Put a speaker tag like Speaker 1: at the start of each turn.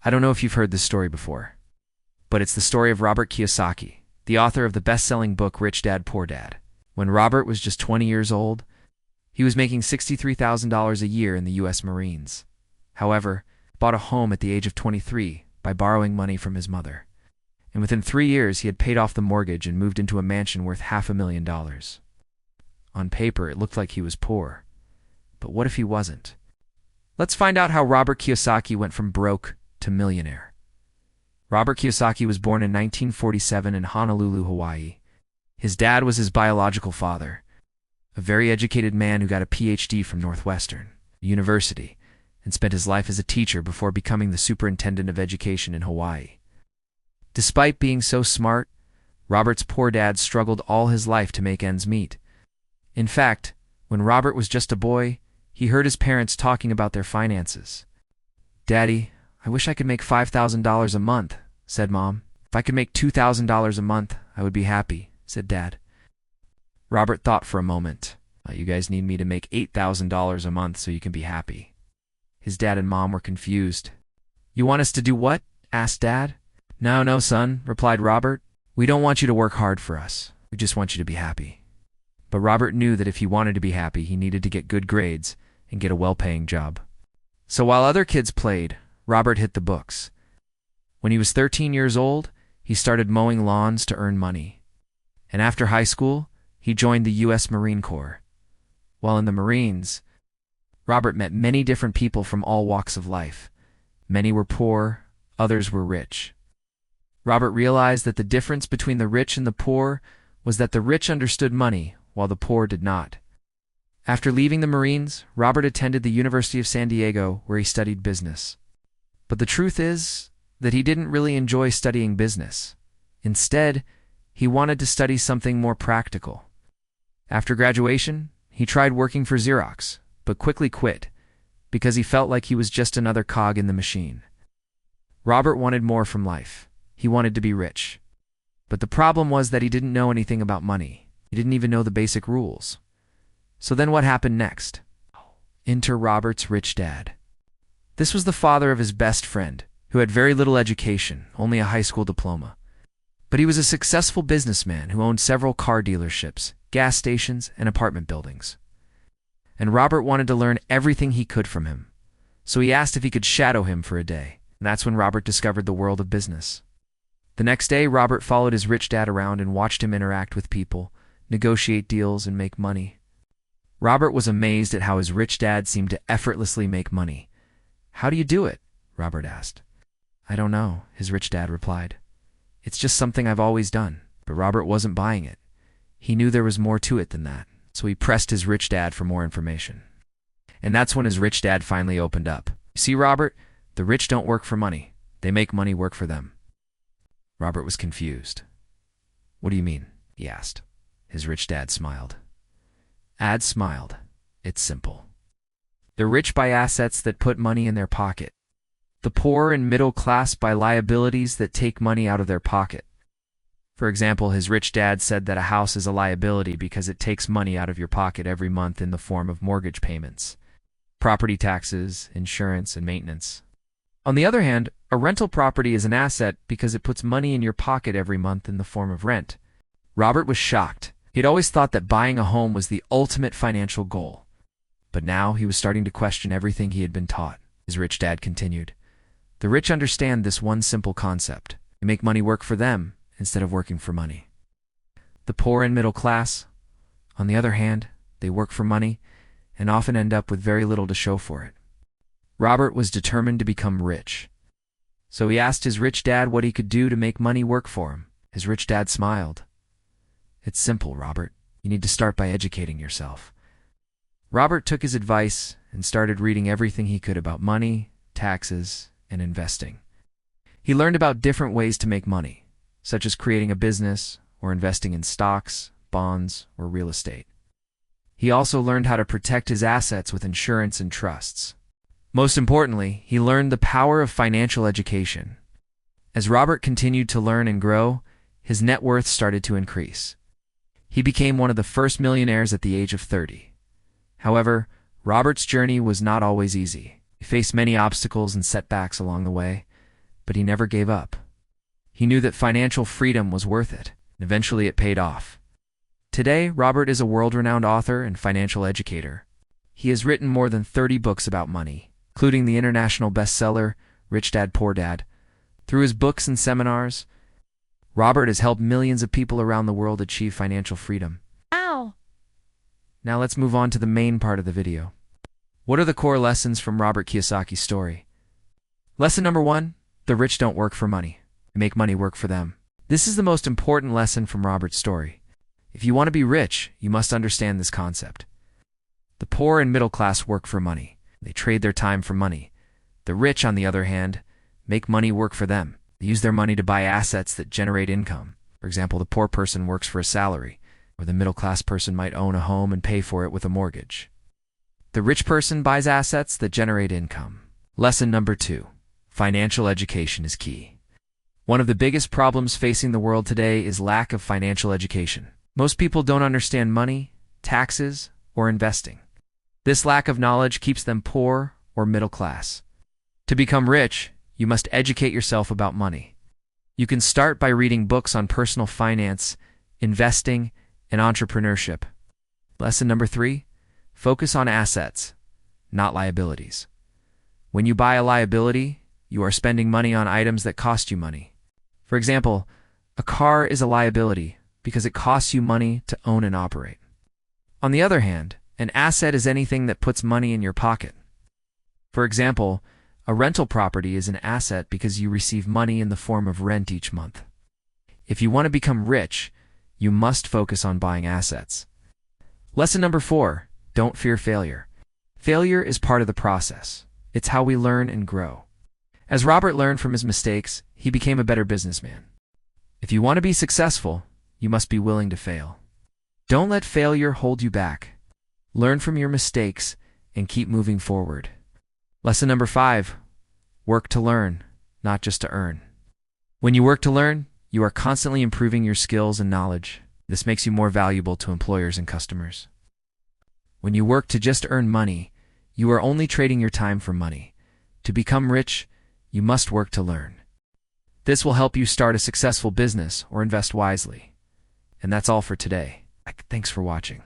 Speaker 1: I don't know if you've heard this story before, but it's the story of Robert Kiyosaki, the author of the best-selling book Rich Dad, Poor Dad. When Robert was just 20 years old, he was making $63,000 a year in the U.S. Marines. However, he bought a home at the age of 23 by borrowing money from his mother. And within 3 years, he had paid off the mortgage and moved into a mansion worth $500,000. On paper, it looked like he was poor. But what if he wasn't? Let's find out how Robert Kiyosaki went from broke to millionaire. Robert Kiyosaki was born in 1947 in Honolulu, Hawaii. His dad was his biological father, a very educated man who got a PhD from Northwestern University and spent his life as a teacher before becoming the superintendent of education in Hawaii. Despite being so smart, Robert's poor dad struggled all his life to make ends meet. In fact, when Robert was just a boy, he heard his parents talking about their finances. "Daddy, I wish I could make $5,000 a month," said Mom. "If I could make $2,000 a month, I would be happy," said Dad. Robert thought for a moment. "You guys need me to make $8,000 a month so you can be happy." His dad and mom were confused. "You want us to do what?" asked Dad. No, son," replied Robert. "We don't want you to work hard for us. We just want you to be happy." But Robert knew that if he wanted to be happy, he needed to get good grades and get a well-paying job. So while other kids played, Robert hit the books. When he was 13 years old, he started mowing lawns to earn money. And after high school, he joined the U.S. Marine Corps. While in the Marines, Robert met many different people from all walks of life. Many were poor, others were rich. Robert realized that the difference between the rich and the poor was that the rich understood money, while the poor did not. After leaving the Marines, Robert attended the University of San Diego, where he studied business. But the truth is that he didn't really enjoy studying business. Instead, he wanted to study something more practical. After graduation, he tried working for Xerox, but quickly quit because he felt like he was just another cog in the machine. Robert wanted more from life. He wanted to be rich. But the problem was that he didn't know anything about money. He didn't even know the basic rules. So then what happened next? Enter Robert's rich dad. This was the father of his best friend, who had very little education, only a high school diploma. But he was a successful businessman who owned several car dealerships, gas stations, and apartment buildings. And Robert wanted to learn everything he could from him. So he asked if he could shadow him for a day. And that's when Robert discovered the world of business. The next day, Robert followed his rich dad around and watched him interact with people, negotiate deals, and make money. Robert was amazed at how his rich dad seemed to effortlessly make money. "How do you do it?" Robert asked. "I don't know," his rich dad replied. "It's just something I've always done." But Robert wasn't buying it. He knew there was more to it than that, so he pressed his rich dad for more information. And that's when his rich dad finally opened up. "You see, Robert, the rich don't work for money. They make money work for them." Robert was confused. "What do you mean?" he asked. His rich dad smiled. Ad smiled. "It's simple. The rich buy assets that put money in their pocket. The poor and middle class buy liabilities that take money out of their pocket." For example, his rich dad said that a house is a liability because it takes money out of your pocket every month in the form of mortgage payments, property taxes, insurance, and maintenance. On the other hand, a rental property is an asset because it puts money in your pocket every month in the form of rent. Robert was shocked. He'd always thought that buying a home was the ultimate financial goal. But now he was starting to question everything he had been taught. His rich dad continued, "The rich understand this one simple concept. They make money work for them instead of working for money. The poor and middle class, on the other hand, they work for money and often end up with very little to show for it." Robert was determined to become rich. So he asked his rich dad what he could do to make money work for him. His rich dad smiled. "It's simple, Robert. You need to start by educating yourself." Robert took his advice and started reading everything he could about money, taxes, and investing. He learned about different ways to make money, such as creating a business or investing in stocks, bonds, or real estate. He also learned how to protect his assets with insurance and trusts. Most importantly, he learned the power of financial education. As Robert continued to learn and grow, his net worth started to increase. He became one of the first millionaires at the age of 30. However, Robert's journey was not always easy. He faced many obstacles and setbacks along the way. but he never gave up. He knew that financial freedom was worth it, and eventually it paid off. Today, Robert is a world-renowned author and financial educator. He has written more than 30 books about money, including the international bestseller, Rich Dad, Poor Dad. Through his books and seminars, Robert has helped millions of people around the world achieve financial freedom.
Speaker 2: Ow!
Speaker 1: Now let's move on to the main part of the video. What are the core lessons from Robert Kiyosaki's story? Lesson number 1, the rich don't work for money. They make money work for them. This is the most important lesson from Robert's story. If you want to be rich, you must understand this concept. The poor and middle class work for money. They trade their time for money. The rich, on the other hand, make money work for them. They use their money to buy assets that generate income. For example, the poor person works for a salary, or the middle class person might own a home and pay for it with a mortgage. The rich person buys assets that generate income. Lesson number 2, financial education is key. One of the biggest problems facing the world today is lack of financial education. Most people don't understand money, taxes, or investing. This lack of knowledge keeps them poor or middle class. To become rich, you must educate yourself about money. You can start by reading books on personal finance, investing, and entrepreneurship. Lesson number 3, focus on assets, not liabilities. When you buy a liability, you are spending money on items that cost you money. For example, a car is a liability because it costs you money to own and operate. On the other hand, an asset is anything that puts money in your pocket. For example, a rental property is an asset because you receive money in the form of rent each month. If you want to become rich, you must focus on buying assets. Lesson number 4, don't fear failure. Failure is part of the process. It's how we learn and grow. As Robert learned from his mistakes, he became a better businessman. If you want to be successful, you must be willing to fail. Don't let failure hold you back. Learn from your mistakes and keep moving forward. Lesson number 5, work to learn, not just to earn. When you work to learn, you are constantly improving your skills and knowledge. This makes you more valuable to employers and customers. When you work to just earn money, you are only trading your time for money. To become rich, you must work to learn. This will help you start a successful business or invest wisely. And that's all for today. Thanks for watching.